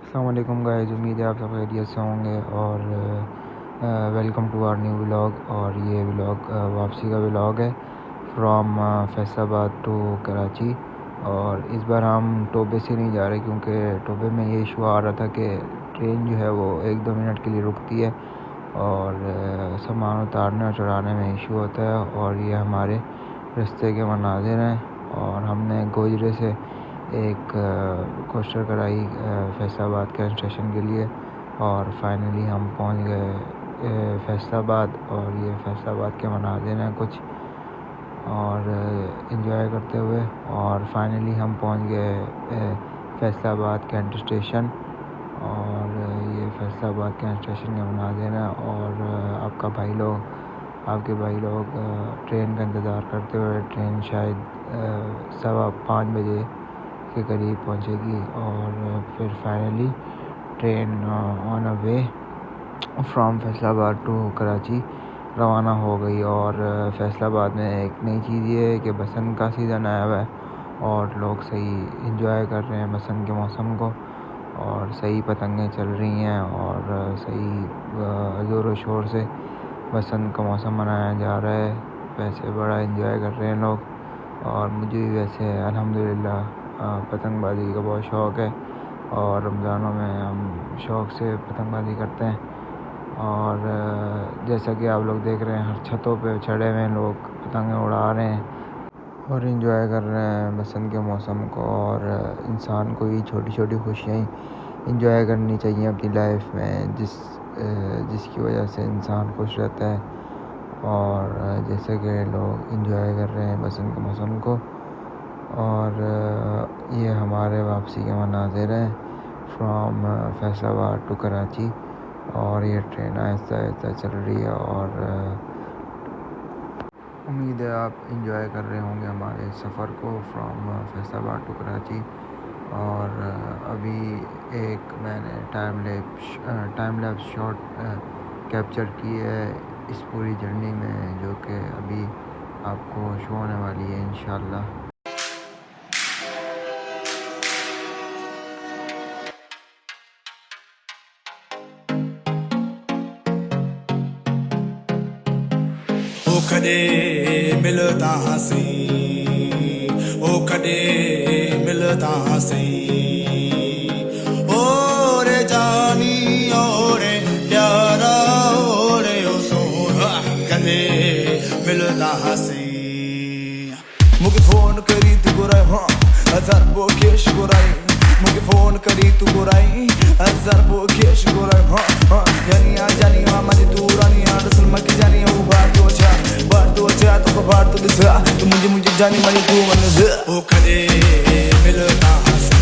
अस्सलाम वालेकुम गाइस, उम्मीद है आप सब खैरियत से होंगे और welcome to our new vlog. और ये व्लॉग वापसी का व्लॉग है फ्रॉम फैसलाबाद टू कराची। और इस बार हम टोबे से नहीं जा रहे क्योंकि टोबे में ये इशू आ रहा था कि ट्रेन जो है वो 1-2 मिनट के लिए रुकती है और सामान उतारने और चढ़ाने में इशू होता है। और ये हमारे रास्ते के मनाजिर हैं। और हमने गोजरे से एक कोस्टर कराई फैसलाबाद के स्टेशन के लिए और फाइनली हम पहुंच गए फैसलाबाद। और ये फैसलाबाद के मनाजिर हैं कुछ और एंजॉय करते हुए। और फाइनली हम पहुंच गए फैसलाबाद कैंट स्टेशन। और ये फैसलाबाद कैंट स्टेशन के मनाजिर हैं और आपके भाई लोग ट्रेन का इंतज़ार करते हुए, ट्रेन शायद 5:15 बजे के करीब पहुंचेगी। और फिर finally train on a way from Faisalabad to Karachi रवाना हो गई। और फैसलाबाद में एक नई चीज़ ये है कि बसंत का सीज़न आया हुआ है और लोग सही इंजॉय कर रहे हैं बसंत के मौसम को और सही पतंगें चल रही हैं और सही ज़ोर शोर से बसंत का मौसम मनाया जा रहा है। वैसे बड़ा इंजॉय कर रहे हैं लोग और मुझे भी वैसे अल्हम्दुलिल्लाह पतंगबाजी का बहुत शौक़ है और रमज़ानों में हम शौक़ से पतंगबाजी करते हैं। और जैसा कि आप लोग देख रहे हैं हर छतों पे चढ़े हुए लोग पतंगें उड़ा रहे हैं और इंजॉय कर रहे हैं बसंत के मौसम को। और इंसान को ये छोटी छोटी खुशियाँ इंजॉय करनी चाहिए अपनी लाइफ में जिसकी वजह से इंसान खुश रहता है। और जैसे कि लोग इंजॉय कर रहे हैं बसंत के मौसम को। और ये हमारे वापसी के मनाजिर हैं फ्रॉम फैसलाबाद टू कराची। और ये ट्रेन आहिस्ता आहिस्ता चल रही है और उम्मीद है आप इंजॉय कर रहे होंगे हमारे सफ़र को फ्रॉम फैसलाबाद टू कराची। और अभी एक मैंने टाइम लैप्स शॉट कैप्चर की है इस पूरी जर्नी में जो कि अभी आपको शो होने वाली है इंशाल्लाह। कदे मिलता सी ओ कदे मिलता सी ओ रे जानी ओ रे प्यारा ओ रे ओ सोना कदे मिलता सी मुझे फोन करी तू बुराई हाँ हजार बोकेश बुराई मुझे फोन करी तू बुराई हजार बोकेश बुराई हाँ हाँ जानी मामा जी तू रानी दसल मकी जानी वो बार तो तो बार तो दिसा तू मुझे जानी मानी तू मन ओ कदे मिलता हंसी।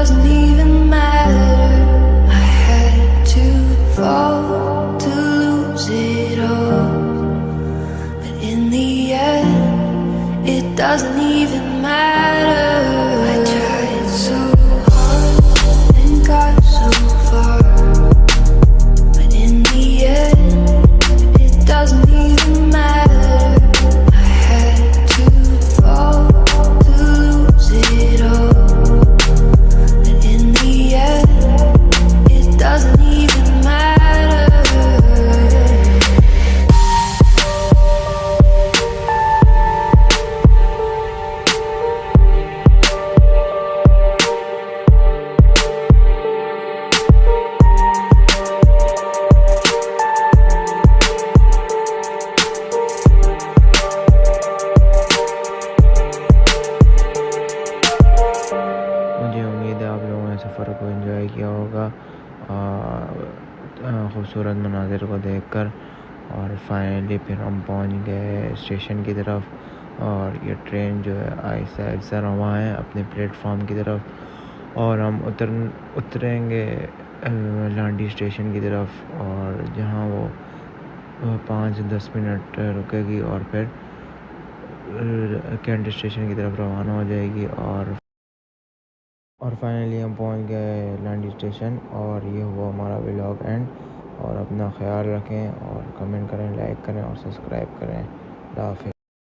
doesn't even matter. I had to fall to lose it all, but in the end it doesn't even matter. I tried so hard and got so far, but in the end it doesn't even matter. I had to fall to lose it all, but in the end it doesn't even matter. मुझे उम्मीद है आप लोगों ने सफ़र को enjoy किया होगा खूबसूरत मनाज़िर को देखकर। और फाइनली फिर हम पहुंच गए स्टेशन की तरफ, और ये ट्रेन जो है आहिस्ता आहिस्ता रवां है अपने प्लेटफॉर्म की तरफ, और हम उतरेंगे लांडी स्टेशन की तरफ, और जहां वो 5-10 मिनट रुकेगी और फिर कैंट स्टेशन की तरफ रवाना हो जाएगी। और फाइनली हम पहुंच गए लांडी स्टेशन, और ये हुआ हमारा व्लॉग एंड। और अपना ख्याल रखें और कमेंट करें, लाइक करें और सब्सक्राइब करें। अल्लाह हाफ़िज़।